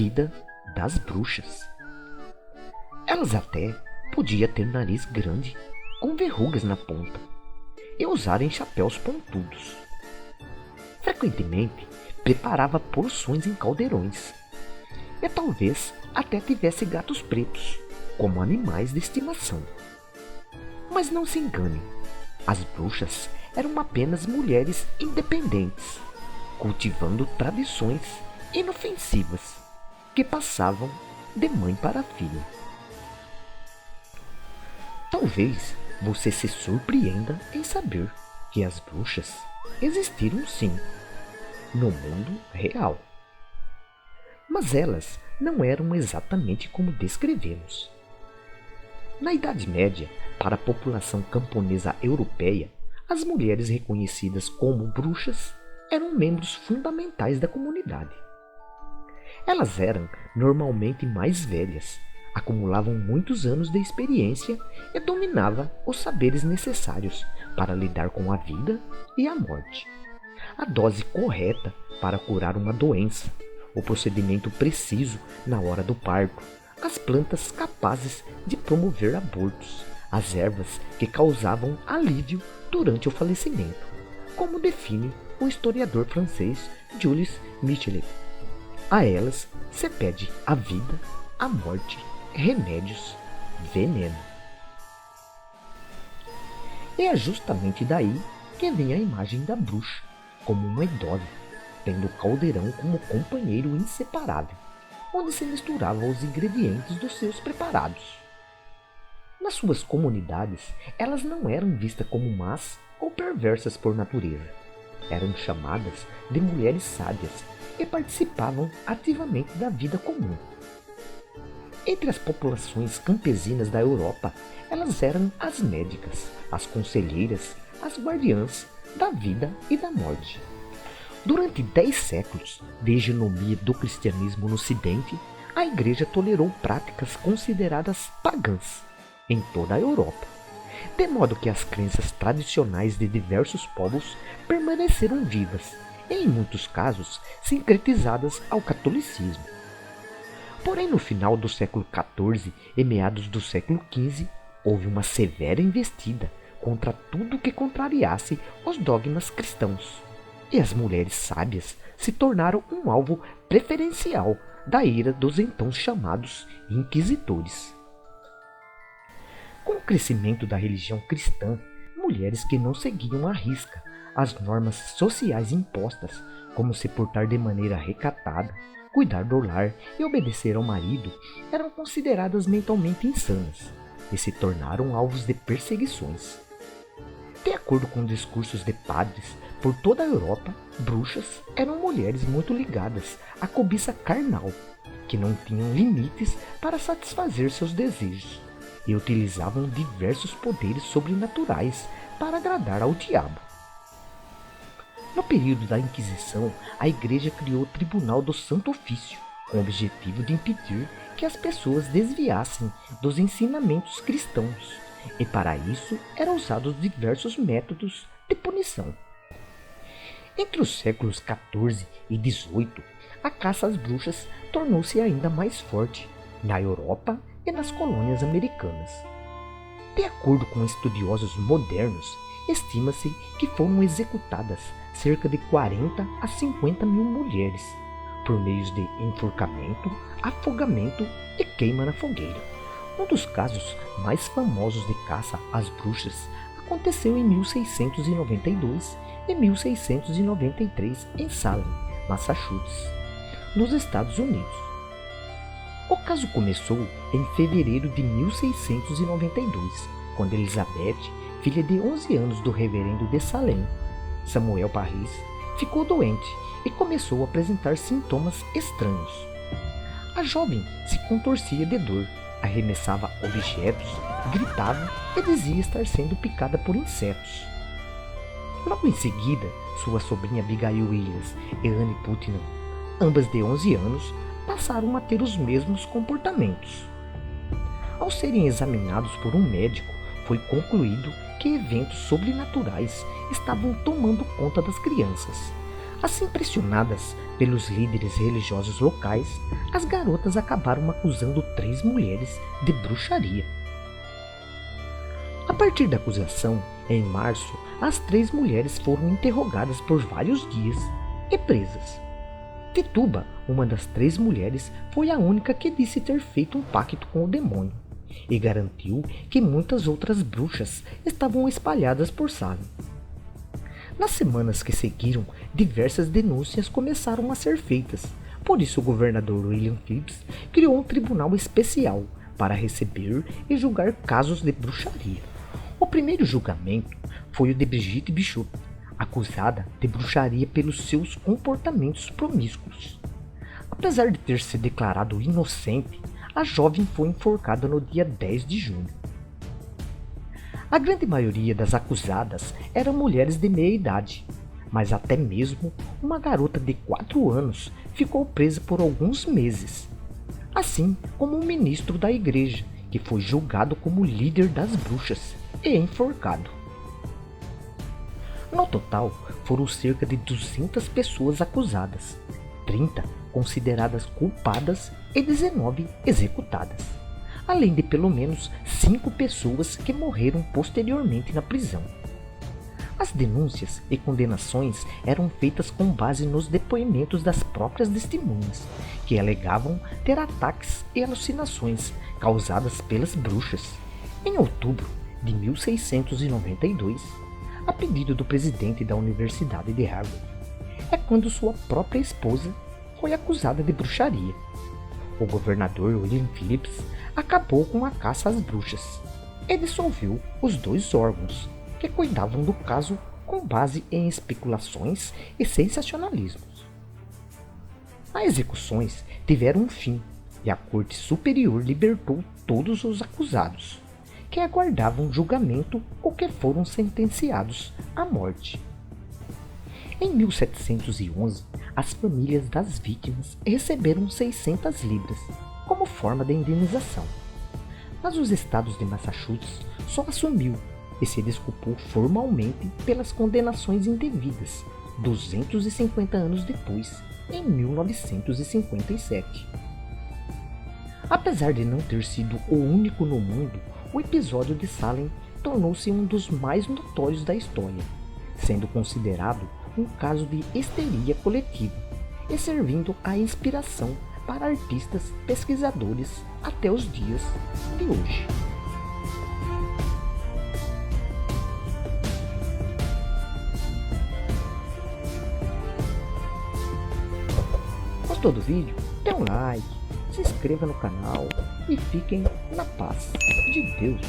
vida das bruxas. Elas até podiam ter nariz grande, com verrugas na ponta, e usarem chapéus pontudos. Frequentemente preparava porções em caldeirões, e talvez até tivesse gatos pretos, como animais de estimação. Mas não se engane, as bruxas eram apenas mulheres independentes, cultivando tradições inofensivas que passavam de mãe para filha. Talvez você se surpreenda em saber que as bruxas existiram sim, no mundo real. Mas elas não eram exatamente como descrevemos. Na Idade Média, para a população camponesa europeia, as mulheres reconhecidas como bruxas eram membros fundamentais da comunidade. Elas eram normalmente mais velhas, acumulavam muitos anos de experiência e dominavam os saberes necessários para lidar com a vida e a morte, a dose correta para curar uma doença, o procedimento preciso na hora do parto, as plantas capazes de promover abortos, as ervas que causavam alívio durante o falecimento, como define o historiador francês Jules Michelet. A elas se pede a vida, a morte, remédios, veneno. E é justamente daí que vem a imagem da bruxa, como uma idosa, tendo o caldeirão como companheiro inseparável, onde se misturavam os ingredientes dos seus preparados. Nas suas comunidades, elas não eram vistas como más ou perversas por natureza. Eram chamadas de mulheres sábias e participavam ativamente da vida comum. Entre as populações campesinas da Europa, elas eram as médicas, as conselheiras, as guardiãs da vida e da morte. Durante 10 séculos, de hegemonia do cristianismo no Ocidente, a Igreja tolerou práticas consideradas pagãs em toda a Europa, de modo que as crenças tradicionais de diversos povos permaneceram vivas e, em muitos casos, sincretizadas ao catolicismo. Porém, no final do século XIV e meados do século XV, houve uma severa investida contra tudo que contrariasse os dogmas cristãos, e as mulheres sábias se tornaram um alvo preferencial da ira dos então chamados inquisitores. Com o crescimento da religião cristã, mulheres que não seguiam à risca as normas sociais impostas, como se portar de maneira recatada, cuidar do lar e obedecer ao marido, eram consideradas mentalmente insanas e se tornaram alvos de perseguições. De acordo com discursos de padres por toda a Europa, bruxas eram mulheres muito ligadas à cobiça carnal, que não tinham limites para satisfazer seus desejos e utilizavam diversos poderes sobrenaturais para agradar ao diabo. No período da Inquisição, a Igreja criou o Tribunal do Santo Ofício, com o objetivo de impedir que as pessoas desviassem dos ensinamentos cristãos, e para isso eram usados diversos métodos de punição. Entre os séculos XIV e XVIII, a caça às bruxas tornou-se ainda mais forte na Europa e nas colônias americanas. De acordo com estudiosos modernos, estima-se que foram executadas cerca de 40 a 50 mil mulheres, por meios de enforcamento, afogamento e queima na fogueira. Um dos casos mais famosos de caça às bruxas aconteceu em 1692 e 1693 em Salem, Massachusetts, nos Estados Unidos. O caso começou em fevereiro de 1692, quando Elizabeth, filha de 11 anos do reverendo de Salem, Samuel Parris, ficou doente e começou a apresentar sintomas estranhos. A jovem se contorcia de dor, arremessava objetos, gritava e dizia estar sendo picada por insetos. Logo em seguida, sua sobrinha Abigail Williams e Anne Putnam, ambas de 11 anos, passaram a ter os mesmos comportamentos. Ao serem examinados por um médico, foi concluído que eventos sobrenaturais estavam tomando conta das crianças. Assim, pressionadas pelos líderes religiosos locais, as garotas acabaram acusando 3 mulheres de bruxaria. A partir da acusação, em março, as 3 mulheres foram interrogadas por vários dias e presas. Tituba, uma das 3 mulheres, foi a única que disse ter feito um pacto com o demônio e garantiu que muitas outras bruxas estavam espalhadas por Salem. Nas semanas que seguiram, diversas denúncias começaram a ser feitas. Por isso, o governador William Phipps criou um tribunal especial para receber e julgar casos de bruxaria. O primeiro julgamento foi o de Brigitte Bishop, acusada de bruxaria pelos seus comportamentos promíscuos. Apesar de ter se declarado inocente, a jovem foi enforcada no dia 10 de junho. A grande maioria das acusadas eram mulheres de meia idade, mas até mesmo uma garota de 4 anos ficou presa por alguns meses, assim como um ministro da igreja, que foi julgado como líder das bruxas e enforcado. No total, foram cerca de 200 pessoas acusadas, 30 consideradas culpadas e 19 executadas, além de pelo menos 5 pessoas que morreram posteriormente na prisão. As denúncias e condenações eram feitas com base nos depoimentos das próprias testemunhas, que alegavam ter ataques e alucinações causadas pelas bruxas. Em outubro de 1692, a pedido do presidente da Universidade de Harvard, é quando sua própria esposa foi acusada de bruxaria. O governador William Phipps acabou com a caça às bruxas e dissolveu os 2 órgãos que cuidavam do caso com base em especulações e sensacionalismos. As execuções tiveram um fim e a Corte Superior libertou todos os acusados, que aguardavam julgamento ou que foram sentenciados à morte. Em 1711, as famílias das vítimas receberam 600 libras como forma de indenização, mas os estados de Massachusetts só assumiu e se desculpou formalmente pelas condenações indevidas 250 anos depois, em 1957. Apesar de não ter sido o único no mundo, o episódio de Salem tornou-se um dos mais notórios da história, sendo considerado um caso de histeria coletiva e servindo a inspiração para artistas pesquisadores até os dias de hoje. Gostou do vídeo? Dê um like, se inscreva no canal e fiquem na paz de Deus.